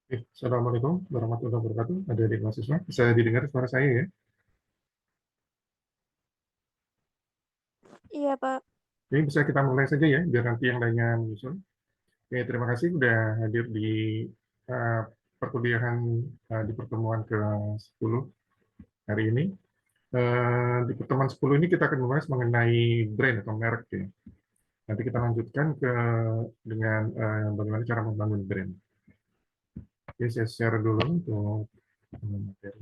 Assalamualaikum warahmatullahi wabarakatuh. Adik-adik mahasiswa, bisa didengar suara saya ya? Iya, Pak. Jadi bisa kita mulai saja ya, biar nanti yang lainnya menyusul. Oke, terima kasih sudah hadir di uh, perkuliahan di pertemuan ke-10 hari ini. Di pertemuan 10 ini kita akan membahas mengenai brand atau merek ya. Nanti kita lanjutkan dengan bagaimana cara membangun brand. Oke, saya share dulu untuk materi.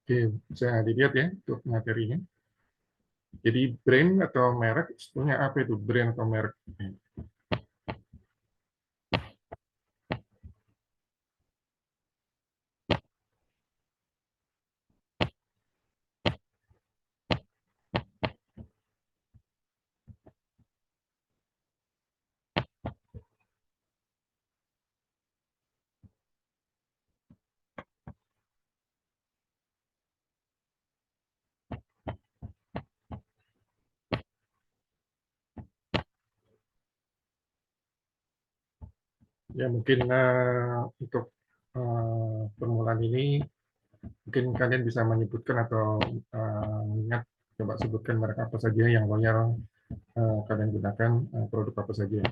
Oke, bisa dilihat ya untuk materinya. Jadi brand atau merek, sebetulnya apa itu brand atau merek? Ya mungkin untuk permulaan ini, mungkin kalian bisa menyebutkan atau mengingat, coba sebutkan merek apa saja yang loyal kalian gunakan, produk apa saja.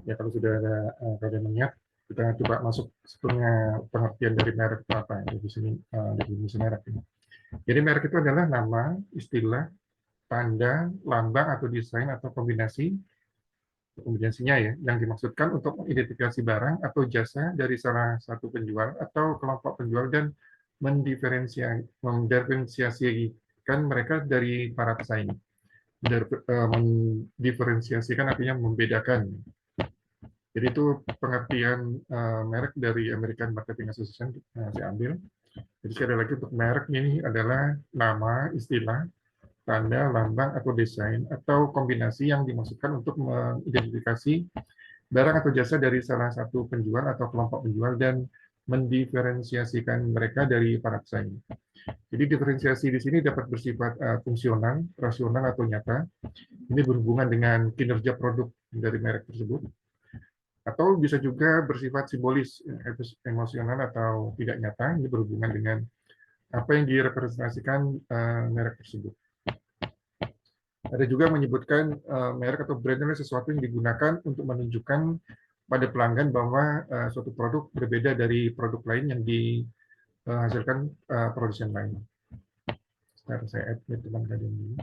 Ya kalau sudah ada kalian mengingat, kita coba masuk sebetulnya pengertian dari merek itu apa ya, di sini definisi merek ini. Jadi merek itu adalah nama, istilah, tanda, lambang atau desain atau kombinasinya ya, yang dimaksudkan untuk mengidentifikasi barang atau jasa dari salah satu penjual atau kelompok penjual dan mendiferensiasikan mereka dari para pesaing. Mendiferensiasikan artinya membedakan. Jadi itu pengertian merek dari American Marketing Association, saya ambil. Jadi sekali lagi untuk merek ini adalah nama, istilah, tanda, lambang, atau desain, atau kombinasi yang dimaksudkan untuk mengidentifikasi barang atau jasa dari salah satu penjual atau kelompok penjual dan mendiferensiasikan mereka dari para pesaing. Jadi diferensiasi di sini dapat bersifat fungsional, rasional, atau nyata. Ini berhubungan dengan kinerja produk dari merek tersebut. Atau bisa juga bersifat simbolis, emosional, atau tidak nyata. Ini berhubungan dengan apa yang direpresentasikan merek tersebut. Ada juga menyebutkan merek atau brand adalah sesuatu yang digunakan untuk menunjukkan pada pelanggan bahwa suatu produk berbeda dari produk lain yang dihasilkan produsen lain. Sekarang saya add teman kalian dulu.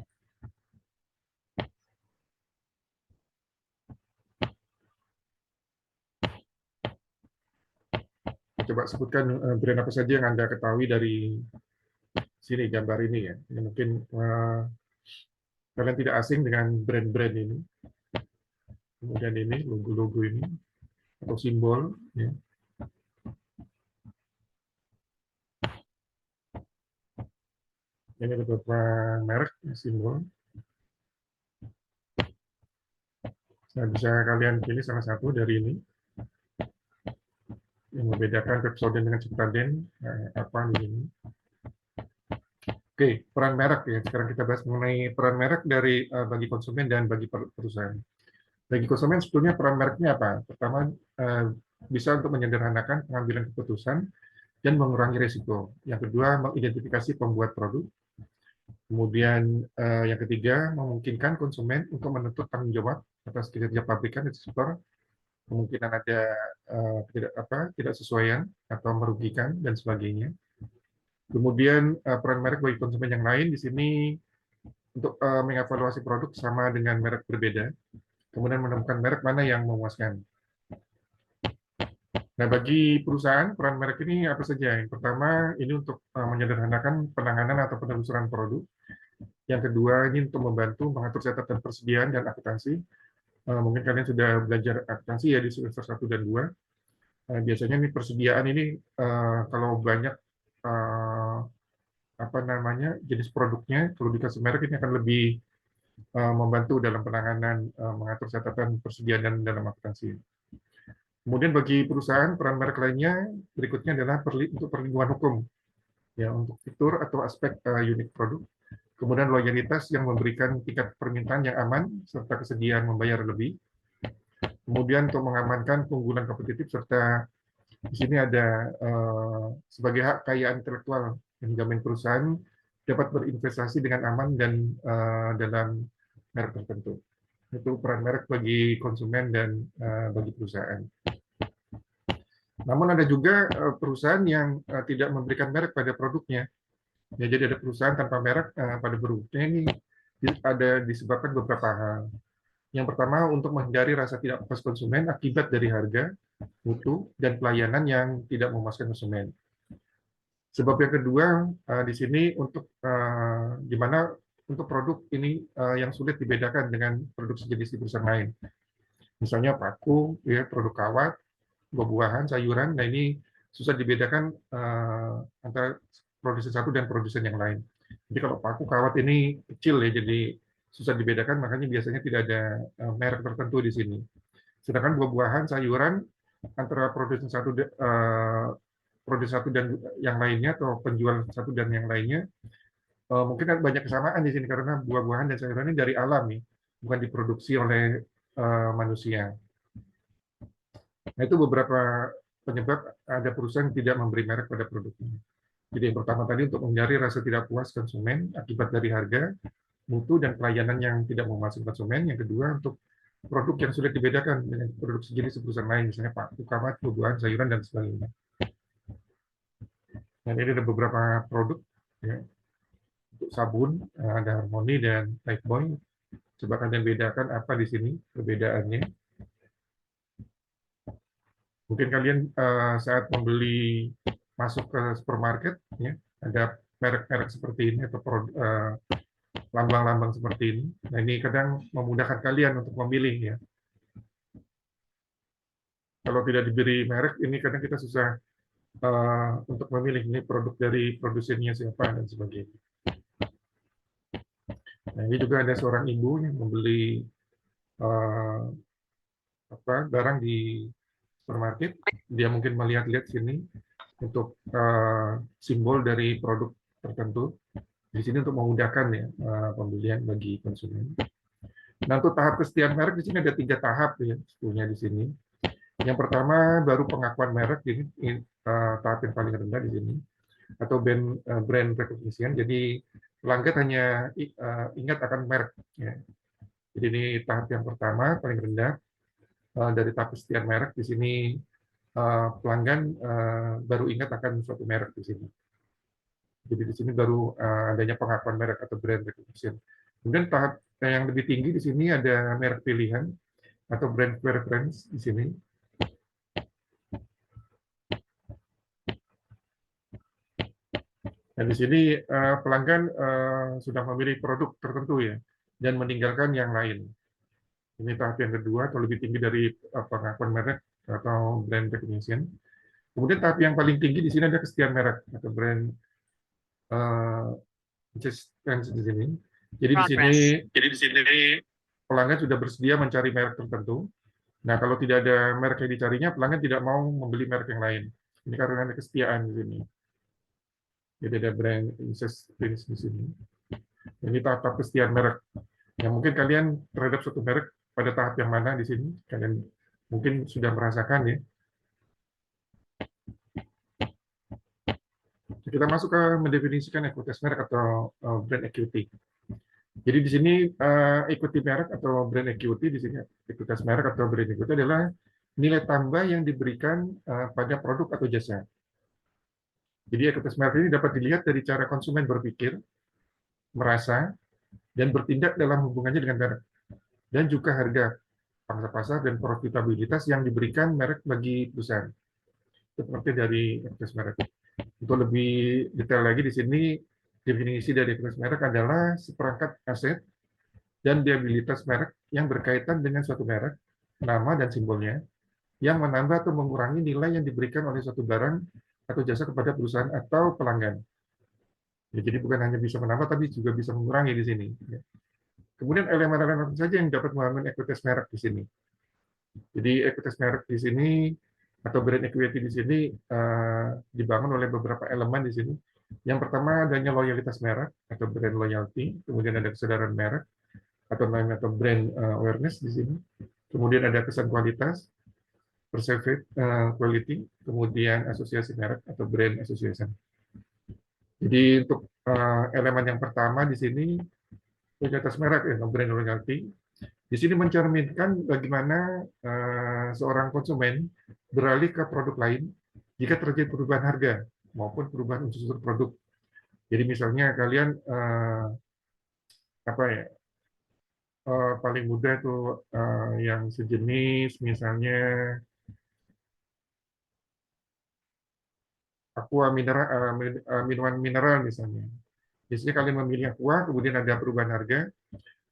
Coba sebutkan brand apa saja yang Anda ketahui dari sini, gambar ini ya. Ini mungkin kalian tidak asing dengan brand-brand ini. Kemudian ini logo-logo ini atau simbol ya. Ini beberapa merek simbol. Nah, bisa kalian pilih salah satu dari ini yang membedakan Pepsodent dengan Citadel apa di sini. Oke, peran merek ya. Sekarang kita bahas mengenai peran merek dari bagi konsumen dan bagi perusahaan. Bagi konsumen sebetulnya peran mereknya apa? Pertama, bisa untuk menyederhanakan pengambilan keputusan dan mengurangi risiko. Yang kedua, mengidentifikasi pembuat produk. Kemudian yang ketiga, memungkinkan konsumen untuk menuntut tanggung jawab atas kinerja pabrikan dan distributor. Kemungkinan ada tidak sesuaian atau merugikan dan sebagainya. Kemudian peran merek bagi konsumen yang lain di sini untuk mengevaluasi produk sama dengan merek berbeda, kemudian menemukan merek mana yang memuaskan. Nah, bagi perusahaan, peran merek ini apa saja? Yang pertama, ini untuk menyederhanakan penanganan atau penelusuran produk. Yang kedua, ini untuk membantu mengatur catatan persediaan dan akuntansi. Mungkin kalian sudah belajar akuntansi ya di semester 1 dan 2. Biasanya ini persediaan ini kalau banyak apa namanya jenis produknya, kalau dikasih merek ini akan lebih membantu dalam penanganan mengatur catatan persediaan dan dalam akuntansi. Kemudian bagi perusahaan, peran merek lainnya berikutnya adalah untuk perlindungan hukum, ya, untuk fitur atau aspek unik produk. Kemudian loyalitas yang memberikan tingkat permintaan yang aman serta kesediaan membayar lebih. Kemudian untuk mengamankan keunggulan kompetitif serta di sini ada sebagai hak kekayaan intelektual yang dijamin perusahaan dapat berinvestasi dengan aman dan dalam merek tertentu. Itu peran merek bagi konsumen dan bagi perusahaan. Namun ada juga perusahaan yang tidak memberikan merek pada produknya. Ya, jadi ada perusahaan tanpa merek pada produknya ini ada disebabkan beberapa hal. Yang pertama, untuk menghindari rasa tidak puas konsumen akibat dari harga, mutu, dan pelayanan yang tidak memuaskan konsumen. Sebab yang kedua, di sini untuk di mana untuk produk ini yang sulit dibedakan dengan produk sejenis di perusahaan lain. Misalnya paku, ya, produk kawat, buah-buahan, sayuran. Nah, ini susah dibedakan antara produsen satu dan produsen yang lain. Jadi kalau paku kawat ini kecil ya, jadi susah dibedakan, makanya biasanya tidak ada merek tertentu di sini. Sedangkan buah-buahan, sayuran antara produsen satu dan yang lainnya atau penjual satu dan yang lainnya mungkin ada banyak kesamaan di sini karena buah-buahan dan sayuran ini dari alam nih, bukan diproduksi oleh manusia. Nah, itu beberapa penyebab ada perusahaan yang tidak memberi merek pada produknya. Jadi yang pertama tadi untuk menghindari rasa tidak puas konsumen akibat dari harga, mutu, dan pelayanan yang tidak memuaskan konsumen. Yang kedua untuk produk yang sulit dibedakan dengan produk sejenis perusahaan lain, misalnya paku, kawat, buah-buahan, sayuran, dan sebagainya. Dan ini ada beberapa produk, ya, untuk sabun, ada Harmony dan Lifebuoy. Coba kalian bedakan apa di sini perbedaannya. Mungkin kalian saat membeli masuk ke supermarket, ya, ada merek-merek seperti ini atau lambang-lambang seperti ini. Nah, ini kadang memudahkan kalian untuk memilih, ya. Kalau tidak diberi merek, ini kadang kita susah untuk memilih ini produk dari produsennya siapa dan sebagainya. Nah, ini juga ada seorang ibu yang membeli barang di supermarket. Dia mungkin melihat-lihat sini untuk simbol dari produk tertentu. Di sini untuk memudahkan ya pembelian bagi konsumen. Nah, untuk tahap kesetiaan merek di sini ada 3 tahap ya sebetulnya di sini. Yang pertama baru pengakuan merek, ini tahap yang paling rendah di sini, atau brand recognition. Jadi pelanggan hanya ingat akan merek. Ya. Jadi ini tahap yang pertama paling rendah dari tahap kesetiaan merek. Di sini pelanggan baru ingat akan suatu merek di sini. Jadi di sini baru adanya pengakuan merek atau brand recognition. Kemudian tahap yang lebih tinggi di sini ada merek pilihan atau brand preference di sini. Dan di sini pelanggan sudah memilih produk tertentu ya dan meninggalkan yang lain. Ini tahap yang kedua atau lebih tinggi dari pengakuan merek atau brand recognition. Kemudian tahap yang paling tinggi di sini ada kesetiaan merek atau brand di sini. Jadi di sini pelanggan sudah bersedia mencari merek tertentu. Nah, kalau tidak ada merek yang dicarinya, pelanggan tidak mau membeli merek yang lain. Ini karena ada kesetiaan di sini. Jadi ada brand insistence di sini. Ini tahap kesetiaan merek. Yang mungkin kalian terhadap suatu merek pada tahap yang mana di sini? Kalian mungkin sudah merasakan ya. Kita masuk ke mendefinisikan ekuitas merek atau brand equity. Jadi di sini equity merek atau brand equity di sini ekuitas merek atau brand equity adalah nilai tambah yang diberikan pada produk atau jasa. Jadi ekuitas merek ini dapat dilihat dari cara konsumen berpikir, merasa, dan bertindak dalam hubungannya dengan merek, dan juga harga, pangsa pasar, dan profitabilitas yang diberikan merek bagi perusahaan. Seperti dari ekuitas merek. Untuk lebih detail lagi di sini, definisi dari ekuitas merek adalah seperangkat aset dan liabilitas merek yang berkaitan dengan suatu merek, nama dan simbolnya, yang menambah atau mengurangi nilai yang diberikan oleh suatu barang atau jasa kepada perusahaan atau pelanggan. Ya, jadi bukan hanya bisa menambah, tapi juga bisa mengurangi di sini. Ya. Kemudian elemen-elemen apa saja yang dapat membangun ekuitas merek di sini. Jadi ekuitas merek di sini atau brand equity di sini dibangun oleh beberapa elemen di sini. Yang pertama adanya loyalitas merek atau brand loyalty, kemudian ada kesadaran merek atau namanya atau brand awareness di sini. Kemudian ada kesan kualitas, perceived quality, kemudian asosiasi merek atau brand association. Jadi untuk elemen yang pertama di sini loyalitas merek ya, brand loyalty. Di sini mencerminkan bagaimana seorang konsumen beralih ke produk lain jika terjadi perubahan harga maupun perubahan unsur produk. Jadi misalnya kalian apa ya paling mudah tuh yang sejenis misalnya aqua mineral minuman mineral misalnya. Biasanya kalian memilih aqua, kemudian ada perubahan harga.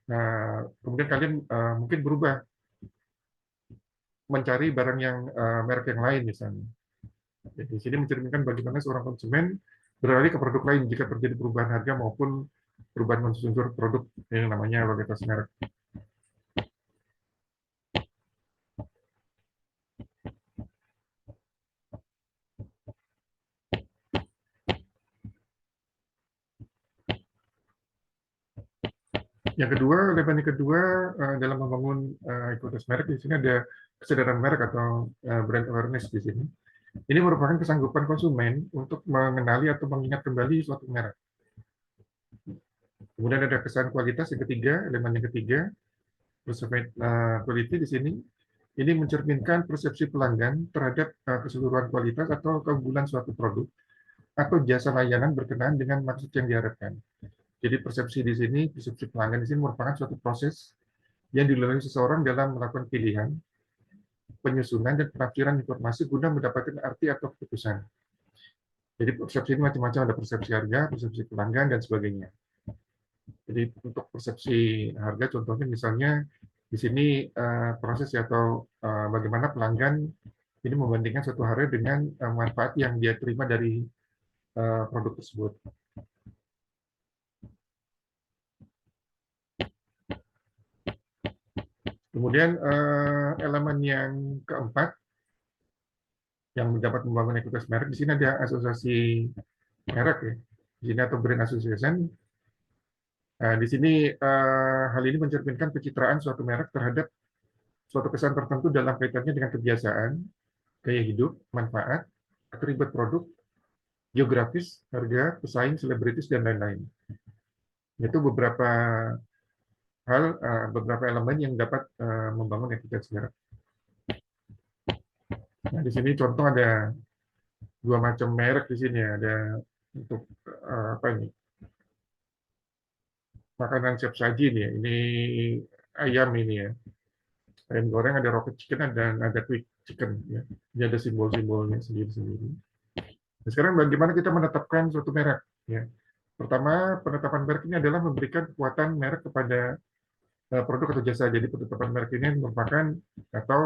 Nah, kemudian kalian mungkin berubah mencari barang yang merek yang lain misalnya. Jadi di sini mencerminkan bagaimana seorang konsumen beralih ke produk lain jika terjadi perubahan harga maupun perubahan unsur produk yang namanya loyalitas merek. Yang kedua, elemen yang kedua dalam membangun ekuitas merek di sini ada kesadaran merek atau brand awareness di sini. Ini merupakan kesanggupan konsumen untuk mengenali atau mengingat kembali suatu merek. Kemudian ada kesan kualitas yang ketiga, elemen yang ketiga, perceived quality di sini. Ini mencerminkan persepsi pelanggan terhadap keseluruhan kualitas atau keunggulan suatu produk atau jasa layanan berkenaan dengan maksud yang diharapkan. Jadi persepsi di sini, persepsi pelanggan di sini merupakan suatu proses yang dilalui seseorang dalam melakukan pilihan, penyusunan, dan penafsiran informasi guna mendapatkan arti atau keputusan. Jadi persepsi ini macam-macam, ada persepsi harga, persepsi pelanggan, dan sebagainya. Jadi untuk persepsi harga, contohnya misalnya di sini proses atau bagaimana pelanggan ini membandingkan suatu harga dengan manfaat yang dia terima dari produk tersebut. Kemudian elemen yang keempat yang dapat membangun ekuitas merek di sini ada asosiasi merek ya. Di sini atau brand association. Di sini hal ini mencerminkan pencitraan suatu merek terhadap suatu kesan tertentu dalam kaitannya dengan kebiasaan, gaya hidup, manfaat, atribut produk, geografis, harga, pesaing, selebritis, dan lain-lain. Itu beberapa hal, beberapa elemen yang dapat membangun ekuitas merek. Nah, di sini contoh ada dua macam merek di sini, ada untuk apa ini? Makanan siap saji nih, ini ayam ini ya. Ayam goreng ada rocket chicken dan ada quick chicken ya. Ini ada simbol-simbolnya sendiri-sendiri. Nah, sekarang bagaimana kita menetapkan suatu merek ya. Pertama, penetapan merek ini adalah memberikan kekuatan merek kepada produk atau jasa. Jadi penetapan merek ini merupakan atau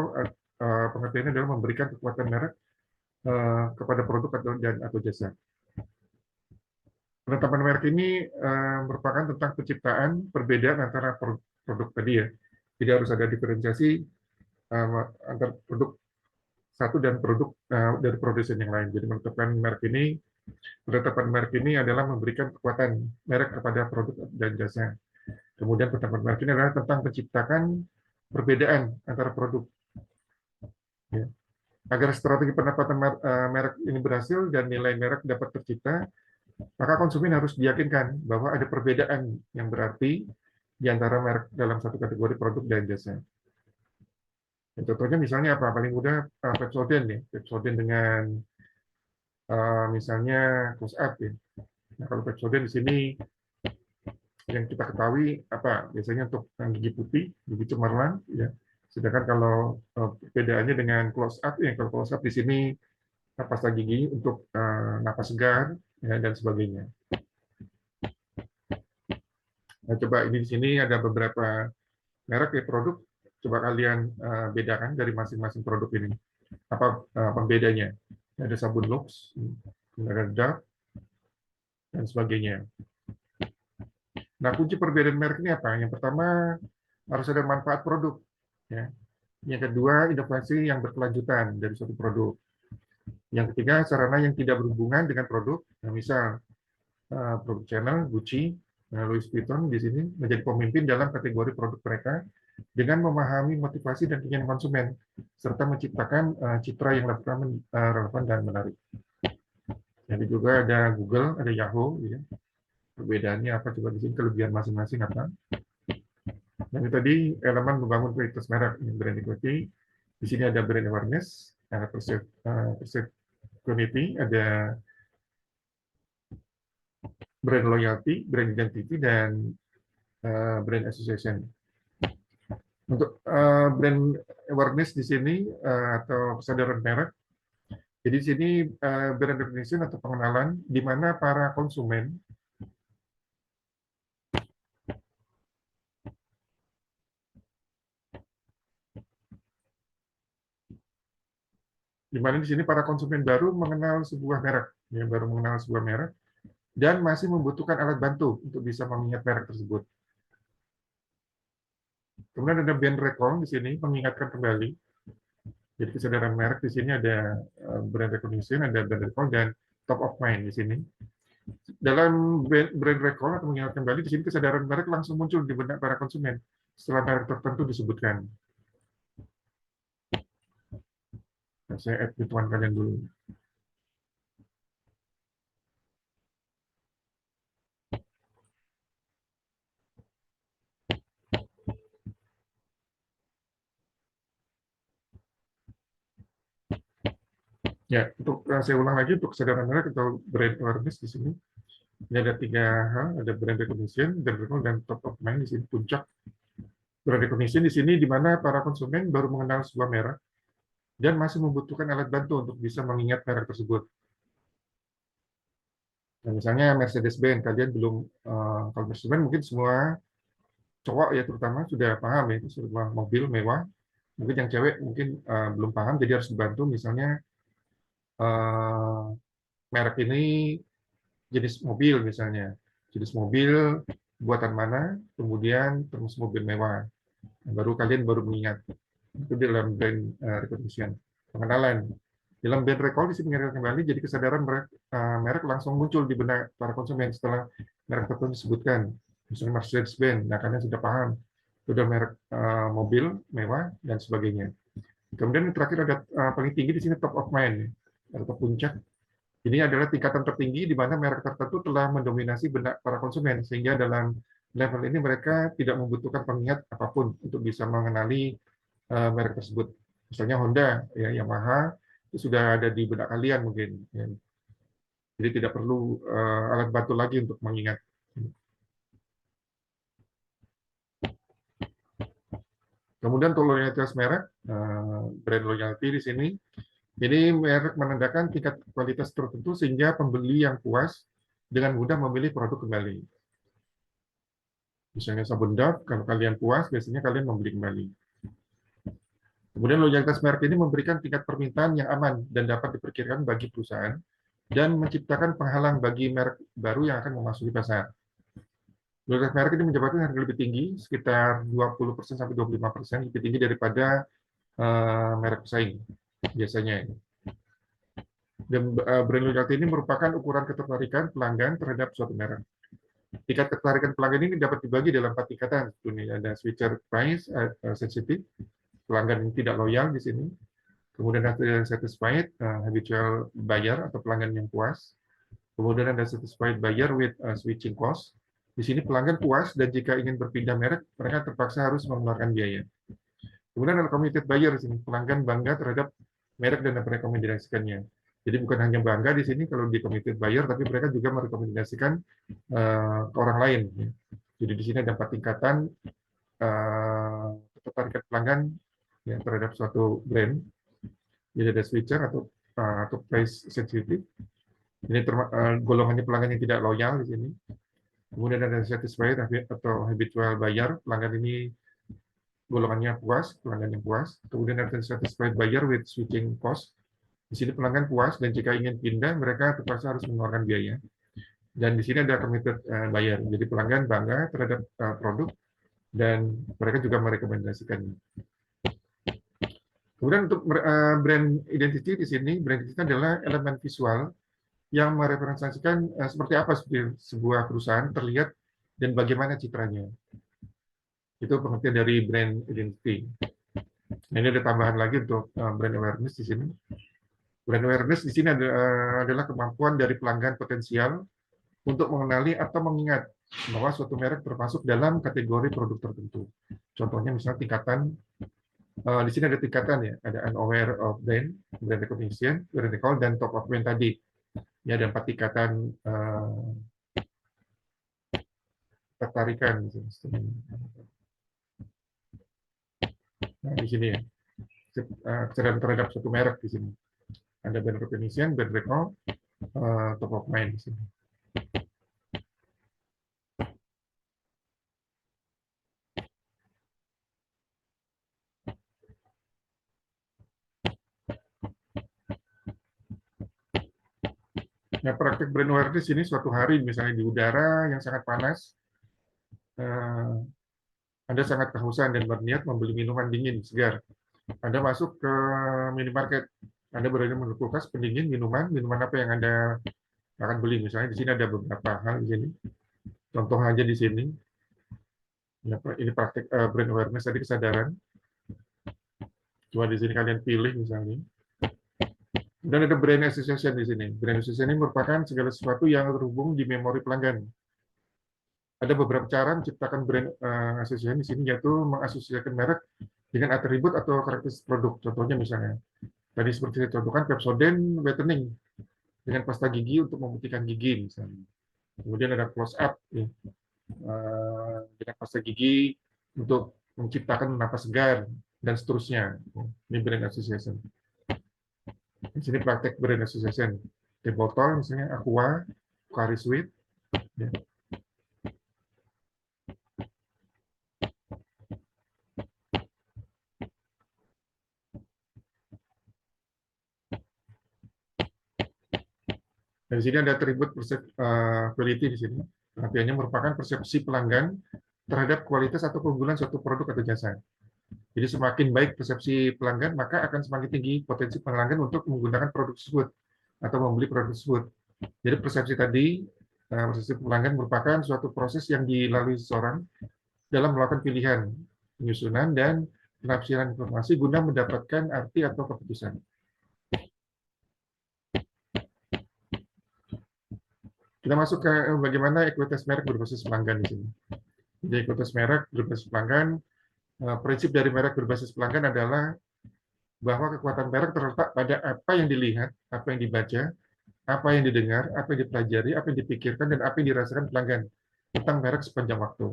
pengertiannya adalah memberikan kekuatan merek kepada produk atau jasa. Penetapan merek ini merupakan tentang penciptaan perbedaan antara produk tadi ya. Jadi harus ada diferensiasi antar produk satu dan produk dari produsen yang lain. Jadi penetapan merek ini adalah memberikan kekuatan merek kepada produk dan jasa. Kemudian penetapan merek ini adalah tentang menciptakan perbedaan antara produk. Ya. Agar strategi penetapan merek ini berhasil dan nilai merek dapat tercipta, maka konsumen harus diyakinkan bahwa ada perbedaan yang berarti di antara merek dalam satu kategori produk dan jasa. Ya, contohnya misalnya apa? Paling mudah Pepsodent nih, Pepsodent dengan misalnya close up ya. Nah, kalau Pepsodent di sini yang kita ketahui apa? Biasanya untuk gigi putih, gigi cemerlang ya. Sedangkan kalau perbedaannya dengan close up ya, kalau close up di sini pasta gigi untuk napas segar ya, dan sebagainya. Nah, coba ini di sini ada beberapa merek ya produk. Coba kalian bedakan dari masing-masing produk ini. Apa pembedanya? Ada sabun Lux, ada Dove, dan sebagainya. Nah, kunci perbedaan merek ini apa? Yang pertama harus ada manfaat produk. Ya. Yang kedua, inovasi yang berkelanjutan dari suatu produk. Yang ketiga, sarana yang tidak berhubungan dengan produk. Nah, misal produk Chanel, Gucci, Louis Vuitton di sini menjadi pemimpin dalam kategori produk mereka dengan memahami motivasi dan keinginan konsumen serta menciptakan citra yang relevan dan menarik. Jadi juga ada Google, ada Yahoo, ya. Perbedaannya apa coba di sini, kelebihan masing-masing apa? Dan itu tadi elemen membangun kualitas merek, brand equity. Di sini ada brand awareness, ada perceptionality, ada brand loyalty, brand identity, dan brand association. Untuk brand awareness di sini atau kesadaran merek, jadi di sini brand recognition atau pengenalan di mana para konsumen di mana di sini para konsumen baru mengenal sebuah merek, ya, baru mengenal sebuah merek dan masih membutuhkan alat bantu untuk bisa mengingat merek tersebut. Kemudian ada brand recall di sini mengingatkan kembali. Jadi kesadaran merek di sini ada brand recognition, ada brand recall, dan top of mind di sini. Dalam brand recall atau mengingat kembali di sini kesadaran merek langsung muncul di benak para konsumen setelah merek tertentu disebutkan. Nah, saya add hitungan kalian dulu. Ya, untuk saya ulang lagi untuk kesadaran merek atau brand awareness di sini. Ini ada 3 hal, ada brand recognition, brand recall, dan top of mind di sini puncak. Brand recognition di sini di mana para konsumen baru mengenal sebuah merek dan masih membutuhkan alat bantu untuk bisa mengingat merek tersebut. Nah, misalnya Mercedes-Benz, kalian belum, kalau Mercedes-Benz mungkin semua cowok ya terutama sudah paham ya, itu sebuah mobil mewah. Mungkin yang cewek mungkin belum paham, jadi harus dibantu. Misalnya merek ini jenis mobil misalnya, jenis mobil buatan mana, kemudian termasuk mobil mewah. Baru kalian baru mengingat itu dalam brand recognition, pengenalan. Dalam brand recall di sini mengingatkan kembali, jadi kesadaran merek langsung muncul di benak para konsumen setelah merek tertentu disebutkan. Misalnya Mercedes-Benz, nah kalian sudah paham itu adalah merek mobil mewah dan sebagainya. Kemudian yang terakhir ada paling tinggi di sini top of mind atau puncak. Ini adalah tingkatan tertinggi di mana merek tertentu telah mendominasi benak para konsumen sehingga dalam level ini mereka tidak membutuhkan pengingat apapun untuk bisa mengenali merek tersebut. Misalnya Honda, ya, Yamaha itu sudah ada di benak kalian mungkin. Ya. Jadi tidak perlu alat bantu lagi untuk mengingat. Kemudian untuk loyalitas merek, brand loyalty di sini, ini merek menandakan tingkat kualitas tertentu sehingga pembeli yang puas dengan mudah memilih produk kembali. Misalnya sabun Dove, kalau kalian puas, biasanya kalian membeli kembali. Kemudian loyalitas merek ini memberikan tingkat permintaan yang aman dan dapat diperkirakan bagi perusahaan dan menciptakan penghalang bagi merek baru yang akan memasuki pasar. Loyalitas merek ini menyebabkan harga lebih tinggi, sekitar 20% sampai 25% lebih tinggi daripada merek pesaing biasanya. Dan brand loyalty ini merupakan ukuran ketertarikan pelanggan terhadap suatu merek. Tingkat ketertarikan pelanggan ini dapat dibagi dalam 4 tingkatan. Ada switcher price sensitive, pelanggan yang tidak loyal di sini. Kemudian ada satisfied habitual buyer atau pelanggan yang puas. Kemudian ada satisfied buyer with switching cost. Di sini pelanggan puas dan jika ingin berpindah merek, mereka terpaksa harus mengeluarkan biaya. Kemudian ada committed buyer di sini, pelanggan bangga terhadap merek dan merekomendasikannya. Jadi bukan hanya bangga di sini kalau di committed buyer, tapi mereka juga merekomendasikan ke orang lain. Jadi di sini ada 4 tingkatan ketertarikan pelanggan ya, terhadap suatu brand. Jadi ada switcher atau price sensitive. Ini golongannya pelanggan yang tidak loyal di sini. Kemudian ada satisfied atau habitual buyer, pelanggan ini golongannya puas, pelanggan yang puas. Kemudian ada satisfied buyer with switching cost. Di sini pelanggan puas dan jika ingin pindah, mereka terpaksa harus mengeluarkan biaya. Dan di sini ada committed buyer. Jadi pelanggan bangga terhadap produk dan mereka juga merekomendasikannya. Kemudian untuk brand identity di sini, brand identity adalah elemen visual yang merepresentasikan seperti apa sebuah perusahaan terlihat dan bagaimana citranya. Itu pengertian dari brand identity. Nah, ini ada tambahan lagi untuk brand awareness di sini. Brand awareness di sini adalah kemampuan dari pelanggan potensial untuk mengenali atau mengingat bahwa suatu merek termasuk dalam kategori produk tertentu. Contohnya misalnya tingkatan, di sini ada tingkatan ya, ada unaware of brand, brand recognition, brand recall, dan top of mind tadi. Ya, ada 4 tingkatan tertarikan. Nah, di sini ya, kesadaran terhadap suatu merek di sini. Ada brand recognition, brand recall, top of mind di sini. Nah, praktik brand awareness ini suatu hari misalnya di udara yang sangat panas, Anda sangat kehausan dan berniat membeli minuman dingin segar. Anda masuk ke minimarket, Anda berada di kulkas pendingin minuman apa yang Anda akan beli. Misalnya di sini ada beberapa hal di sini. Contoh aja di sini. Ini praktik brand awareness tadi, kesadaran. Coba di sini kalian pilih misalnya. Dan ada brand association di sini. Brand association ini merupakan segala sesuatu yang terhubung di memori pelanggan. Ada beberapa cara menciptakan brand association di sini, yaitu mengasosiasikan merek dengan atribut atau karakteristik produk. Contohnya misalnya, tadi seperti saya contohkan, Pepsodent Whitening dengan pasta gigi untuk memutihkan gigi misalnya. Kemudian ada close up ya, dengan pasta gigi untuk menciptakan napas segar dan seterusnya. Ini brand association. Di sini praktek brand association. Di botol misalnya Aqua, Pocari Sweat. Ya. Dan di sini ada atribut quality di sini. Pengertiannya merupakan persepsi pelanggan terhadap kualitas atau keunggulan suatu produk atau jasa. Jadi semakin baik persepsi pelanggan, maka akan semakin tinggi potensi pelanggan untuk menggunakan produk tersebut atau membeli produk tersebut. Jadi persepsi tadi, persepsi pelanggan merupakan suatu proses yang dilalui seseorang dalam melakukan pilihan, penyusunan, dan penafsiran informasi guna mendapatkan arti atau keputusan. Kita masuk ke bagaimana ekuitas merek berbasis pelanggan di sini. Jadi ekuitas merek berbasis pelanggan, prinsip dari merek berbasis pelanggan adalah bahwa kekuatan merek terletak pada apa yang dilihat, apa yang dibaca, apa yang didengar, apa yang dipelajari, apa yang dipikirkan, dan apa yang dirasakan pelanggan tentang merek sepanjang waktu.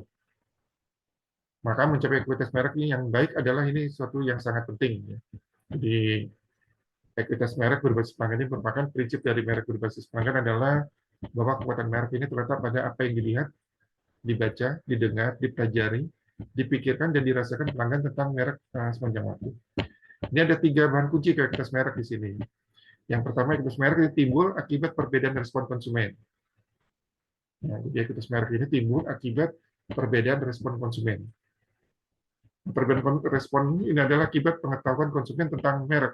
Maka mencapai ekuitas merek ini yang baik adalah ini suatu yang sangat penting. Jadi ekuitas merek berbasis pelanggan ini merupakan prinsip dari merek berbasis pelanggan adalah bahwa kekuatan merek ini terletak pada apa yang dilihat, dibaca, didengar, dipelajari, dipikirkan, dan dirasakan pelanggan tentang merek sepanjang waktu. Ini ada 3 bahan kunci ekuitas merek di sini. Yang pertama, ekuitas merek ini timbul akibat perbedaan respon konsumen. Nah, jadi ekuitas merek ini timbul akibat perbedaan respon konsumen. Perbedaan respon ini adalah akibat pengetahuan konsumen tentang merek.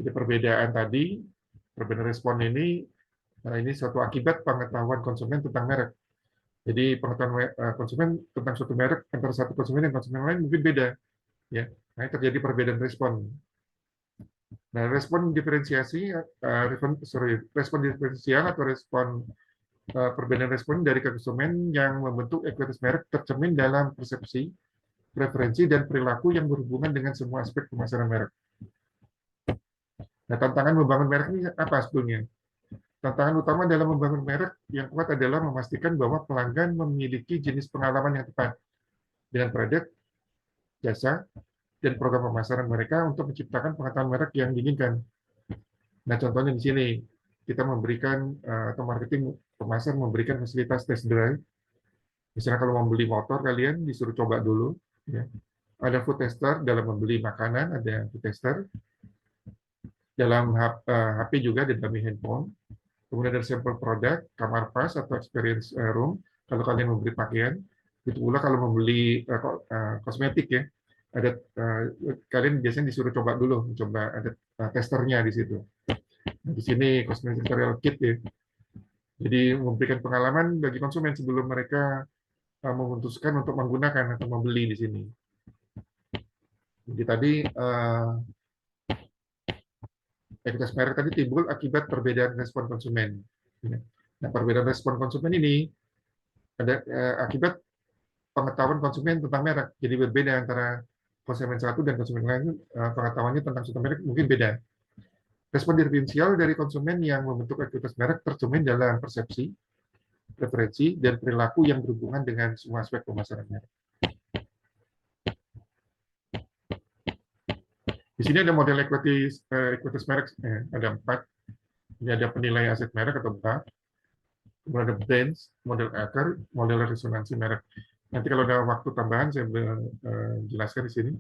Jadi perbedaan tadi, perbedaan respon ini suatu akibat pengetahuan konsumen tentang merek. Jadi pengetahuan konsumen tentang suatu merek antara satu konsumen dan konsumen lain mungkin beda. Ya, nah, terjadi perbedaan respon. Nah, respon diferensiasi, respon diferensial atau respon perbedaan respon dari konsumen yang membentuk ekuitas merek tercermin dalam persepsi, preferensi, dan perilaku yang berhubungan dengan semua aspek pemasaran merek. Nah, tantangan membangun merek ini apa sebetulnya? Tantangan utama dalam membangun merek yang kuat adalah memastikan bahwa pelanggan memiliki jenis pengalaman yang tepat dengan produk, jasa, dan program pemasaran mereka untuk menciptakan pengetahuan merek yang diinginkan. Nah, contohnya di sini kita memberikan atau marketing pemasar memberikan fasilitas test drive. Misalnya kalau mau beli motor, kalian disuruh coba dulu. Ya. Ada food tester dalam membeli makanan, ada food tester. Dalam HP juga, ada dummy handphone. Kemudian ada sampel produk, kamar pas atau experience room, kalau kalian membeli pakaian. Itu pula kalau membeli kosmetik ya. ada kalian biasanya disuruh coba dulu, coba ada testernya di situ. Nah, di sini cosmetic tutorial kit ya. Jadi memberikan pengalaman bagi konsumen sebelum mereka memutuskan untuk menggunakan atau membeli di sini. Jadi tadi ekuitas merek tadi timbul akibat perbedaan respon konsumen. Nah, perbedaan respon konsumen ini ada akibat pengetahuan konsumen tentang merek. Jadi berbeda antara konsumen satu dan konsumen lain, pengetahuannya tentang suatu merek mungkin beda. Respon diferensial dari konsumen yang membentuk ekuitas merek tercermin dalam persepsi, preferensi, dan perilaku yang berhubungan dengan semua aspek pemasaran merek. Di sini ada model ekuitas merek, ada 4. Ini ada penilai aset merek atau BAM, kemudian ada brands, model akar, model resonansi merek. Nanti kalau ada waktu tambahan saya jelaskan di sini.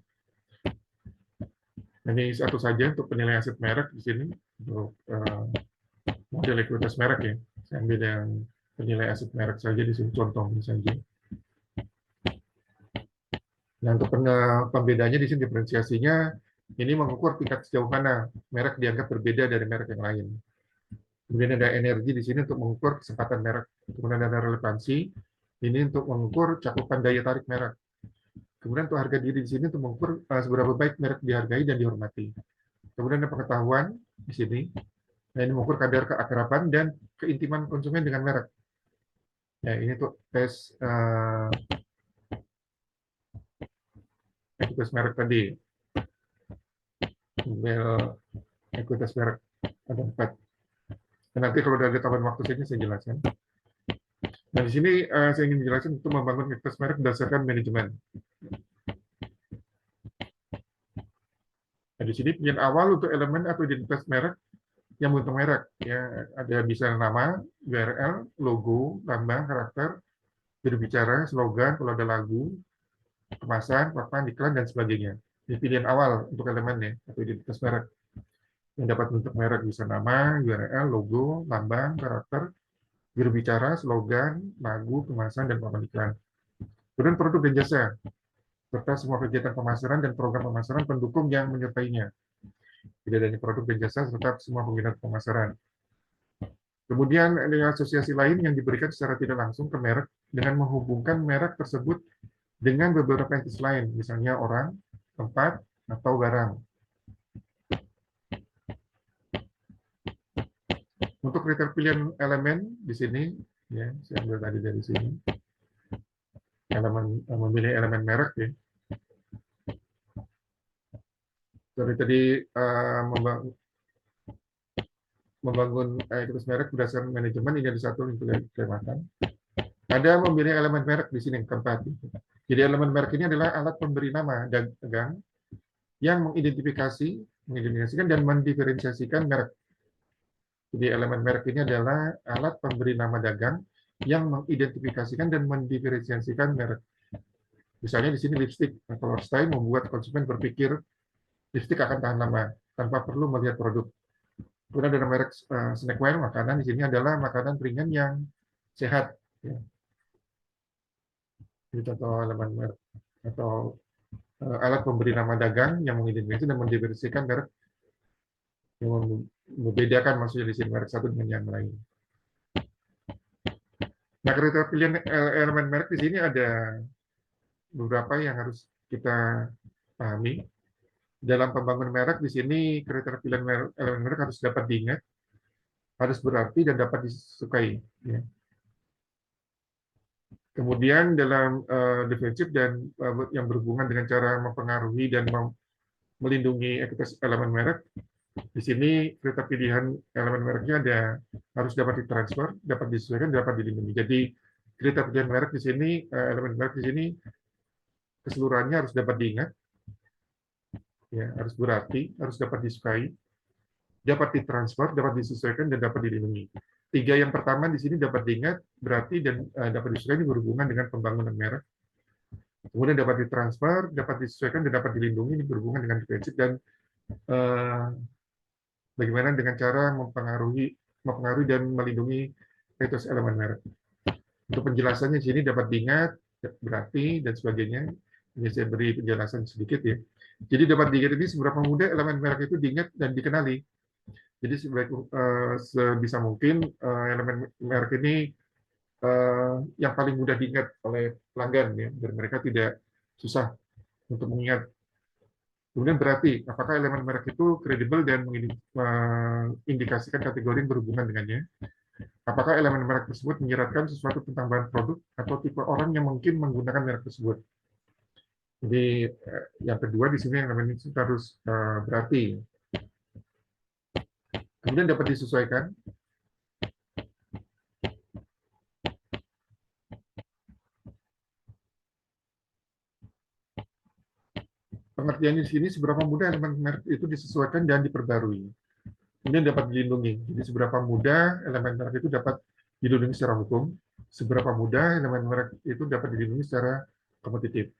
Ini satu saja untuk penilai aset merek di sini untuk model ekuitas merek ya. Saya ambil yang penilai aset merek saja di sini contohnya saja. Nah, untuk pembedanya di sini diferensiasinya ini mengukur tingkat sejauh mana merek dianggap berbeda dari merek yang lain. Kemudian ada energi di sini untuk mengukur kesempatan merek. Kemudian ada relevansi ini untuk mengukur cakupan daya tarik merek. Kemudian untuk harga diri di sini untuk mengukur seberapa baik merek dihargai dan dihormati. Kemudian ada pengetahuan di sini. Nah, ini mengukur kadar keakraban dan keintiman konsumen dengan merek. Ya, ini tuh tes ekuitas merek tadi. Model ekuitas merek ada 4. Dan nanti kalau ada tambahan waktu saja saya jelaskan. Nah, di sini saya ingin menjelaskan untuk membangun ekuitas merek berdasarkan manajemen. Nah, di sini pilihan awal untuk elemen atau identitas merek yang membentuk merek. Ya, ada bisa nama, URL, logo, lambang, karakter, juru bicara, slogan, kalau ada lagu, kemasan, papan, iklan, dan sebagainya. Ini pilihan awal untuk elemennya atau identitas merek. Yang dapat bentuk merek bisa nama, URL, logo, lambang, karakter, juru bicara, slogan, lagu, kemasan, dan papan iklan. Kemudian produk dan jasa, serta semua kegiatan pemasaran dan program pemasaran pendukung yang menyertainya. Tidak adanya produk dan jasa serta semua penggunaan pemasaran. Kemudian ada asosiasi lain yang diberikan secara tidak langsung ke merek dengan menghubungkan merek tersebut dengan beberapa entitas lain, misalnya orang, tempat, atau barang. Untuk kriteria pilihan elemen di sini, ya, saya ambil tadi dari sini, elemen memilih elemen merek ya. Dari tadi membangun ekuitas merek berdasarkan manajemen, ini ada satu yang kelewatan. Ada memilih elemen merek di sini yang keempat. Jadi elemen merek ini adalah alat pemberi nama dagang yang mengidentifikasikan dan mendiferensiasikan merek. Jadi elemen merek ini adalah alat pemberi nama dagang yang mengidentifikasikan dan mendiferensiasikan merek. Misalnya di sini lipstick, color style membuat konsumen berpikir lipstick akan tahan lama tanpa perlu melihat produk. Kemudian ada merek snackware, makanan di sini adalah makanan ringan yang sehat. Ya. Ini contoh elemen merek atau alat pemberi nama dagang yang mengidentifikasi dan mendiversikan merek yang membedakan maksudnya di sini merek satu dengan yang lain. Nah, kriteria pilihan elemen merek di sini ada beberapa yang harus kita pahami. Dalam pembangunan merek di sini kriteria pilihan elemen merek harus dapat diingat, harus berarti dan dapat disukai. Ya. Kemudian dalam defensif dan yang berhubungan dengan cara mempengaruhi dan melindungi ekuitas elemen merek, di sini kriteria pilihan elemen mereknya ada harus dapat ditransfer, dapat disesuaikan, dapat dilindungi. Jadi kriteria pilihan merek di sini, elemen merek di sini keseluruhannya harus dapat diingat, ya, harus berarti, harus dapat disukai, dapat ditransfer, dapat disesuaikan, dan dapat dilindungi. 3 yang pertama di sini dapat diingat, berarti, dan dapat disesuaikan ini berhubungan dengan pembangunan merek. Kemudian dapat ditransfer, dapat disesuaikan, dan dapat dilindungi ini berhubungan dengan defensif dan bagaimana dengan cara mempengaruhi dan melindungi ekuitas elemen merek. Untuk penjelasannya di sini dapat diingat, berarti, dan sebagainya. Ini saya beri penjelasan sedikit ya. Jadi dapat diingat ini seberapa mudah elemen merek itu diingat dan dikenali. Jadi sebisa mungkin elemen merek ini yang paling mudah diingat oleh pelanggan ya, dan mereka tidak susah untuk mengingat. Kemudian berarti apakah elemen merek itu kredibel dan mengindikasikan kategori yang berhubungan dengannya? Apakah elemen merek tersebut menyiratkan sesuatu tentang bahan produk atau tipe orang yang mungkin menggunakan merek tersebut? Jadi yang kedua di sini elemen itu harus berarti. Kemudian dapat disesuaikan. Pengertian di sini seberapa mudah elemen merek itu disesuaikan dan diperbarui. Kemudian dapat dilindungi. Jadi seberapa mudah elemen merek itu dapat dilindungi secara hukum, seberapa mudah elemen merek itu dapat dilindungi secara kompetitif.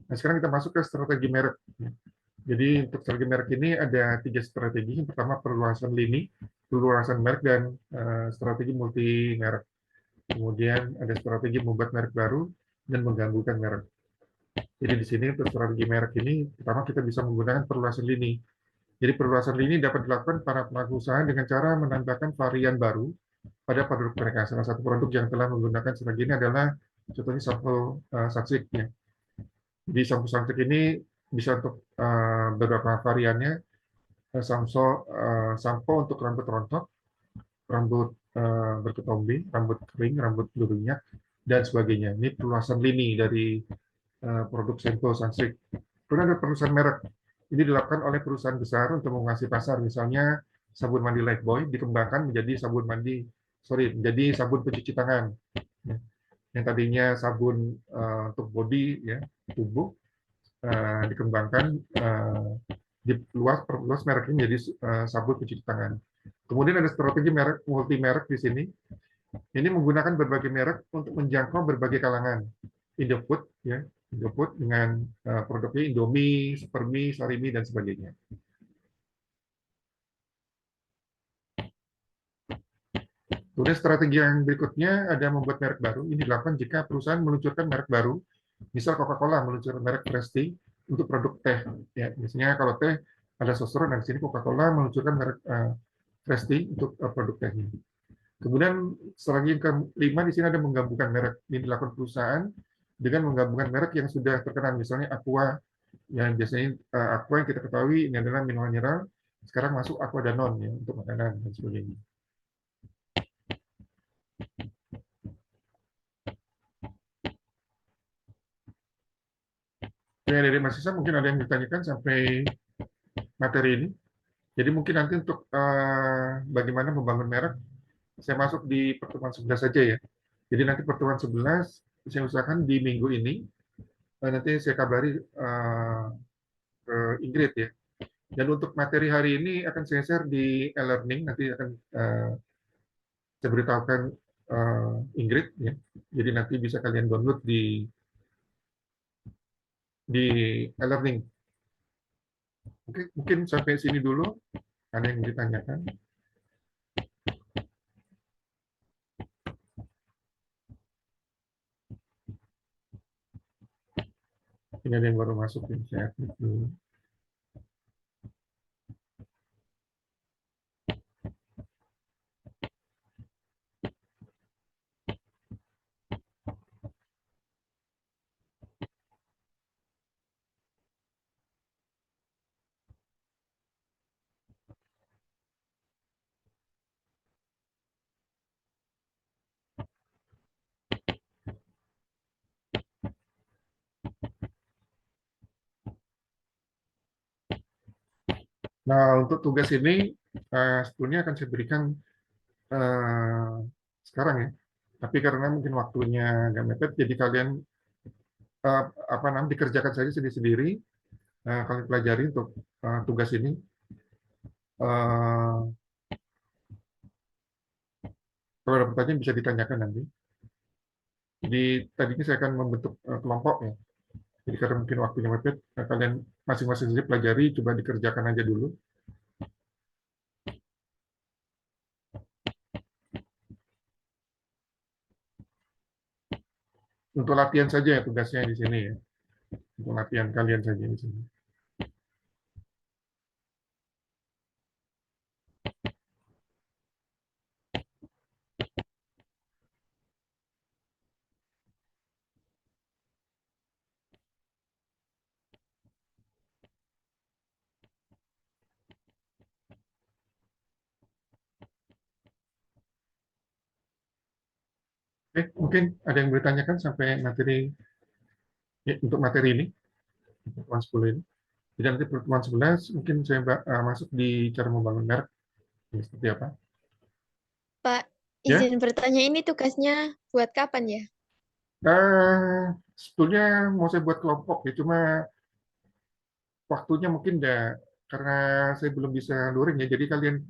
Nah, sekarang kita masuk ke strategi merek. Jadi untuk strategi merek ini ada 3 strategi. Yang pertama perluasan lini, perluasan merek, dan strategi multi merek. Kemudian ada strategi membuat merek baru dan menggabungkan merek. Jadi di sini untuk strategi merek ini, pertama kita bisa menggunakan perluasan lini. Jadi perluasan lini dapat dilakukan para pelaku usaha dengan cara menambahkan varian baru pada produk mereka. Salah satu produk yang telah menggunakan strategi ini adalah contohnya sampo Satsik. Ya. Jadi sampo Satsik ini bisa untuk beberapa variannya, sampo untuk rambut rontok, rambut berketombe, rambut kering, rambut berminyak, dan sebagainya. Ini perluasan lini dari produk sampo Satsik. Kemudian ada perusahaan merek. Ini dilakukan oleh perusahaan besar untuk menguasai pasar. Misalnya sabun mandi Lifebuoy dikembangkan menjadi sabun pencuci tangan. Yang tadinya sabun untuk body ya, tubuh, dikembangkan perluas merek ini menjadi sabun pencuci tangan. Kemudian ada strategi merek multi merek di sini. Ini menggunakan berbagai merek untuk menjangkau berbagai kalangan. Indofood ya, Indofood dengan produknya Indomie, Supermie, Sarimi, dan sebagainya. Kemudian strategi yang berikutnya ada membuat merek baru. Ini dilakukan jika perusahaan meluncurkan merek baru. Misal Coca-Cola meluncurkan merek Fresh Tea untuk produk teh. Ya, misalnya kalau teh ada sosro, dan di sini Coca-Cola meluncurkan merek Fresh Tea untuk produk tehnya. Kemudian strategi yang kelima di sini ada menggabungkan merek. Ini dilakukan perusahaan dengan menggabungkan merek yang sudah terkenal. Misalnya Aqua, yang biasanya Aqua yang kita ketahui ini adalah minuman mineral, sekarang masuk Aqua Danone ya, untuk makanan dan sebagainya. Ya, dari Mas Isa mungkin ada yang ditanyakan sampai materi ini. Jadi mungkin nanti untuk bagaimana membangun merek, saya masuk di pertemuan 11 saja ya. Jadi nanti pertemuan 11 saya usahakan di minggu ini, nanti saya kabari ke Ingrid ya. Dan untuk materi hari ini akan saya share di e-learning, nanti akan saya beritahukan Ingrid ya. Jadi nanti bisa kalian download di e-learning. Oke, mungkin sampai sini dulu. Ada yang ditanyakan? Ini ada yang baru masuk yang saya update dulu. Nah, untuk tugas ini sebetulnya akan saya berikan eh, sekarang ya. Tapi karena mungkin waktunya agak mepet, jadi kalian apa namanya dikerjakan saja sendiri-sendiri. Kalian pelajari untuk tugas ini. Eh, Kalau ada pertanyaan bisa ditanyakan nanti. Jadi tadinya saya akan membentuk kelompok ya. Jadi karena mungkin waktunya mepet, kalian masing-masing sendiri pelajari, coba dikerjakan aja dulu. untuk latihan saja ya tugasnya di sini ya. Untuk latihan kalian saja di sini. Oke, mungkin ada yang bertanyakan sampai materi ya, untuk materi ini, pertemuan 10 ini. Jadi nanti pertemuan 11 mungkin saya masuk di cara membangun merek ya, seperti apa. Pak, Ya, izin bertanya ini tugasnya buat kapan ya? sebetulnya mau saya buat kelompok ya, cuma waktunya mungkin enggak karena saya belum bisa luring ya. Jadi kalian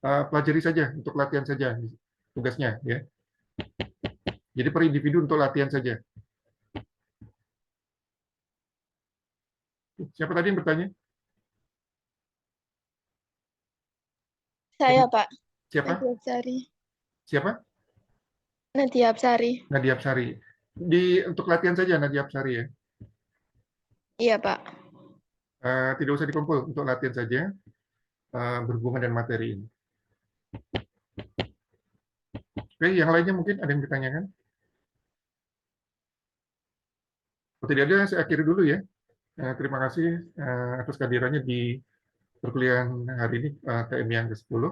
pelajari saja untuk latihan saja tugasnya ya. Jadi per individu untuk latihan saja. Siapa tadi yang bertanya? Saya, Pak. Siapa? Nadia Absari. Siapa? Nadia Absari. Nadia Apsari. Untuk latihan saja Nadia Apsari ya. Iya, Pak. Tidak usah dikumpul untuk latihan saja berhubungan dengan materi ini. Oke, yang lainnya mungkin ada yang ditanyakan? Kalau tidak ada, saya akhiri dulu ya. Terima kasih atas kehadirannya di perkuliahan hari ini, TMI yang ke-10.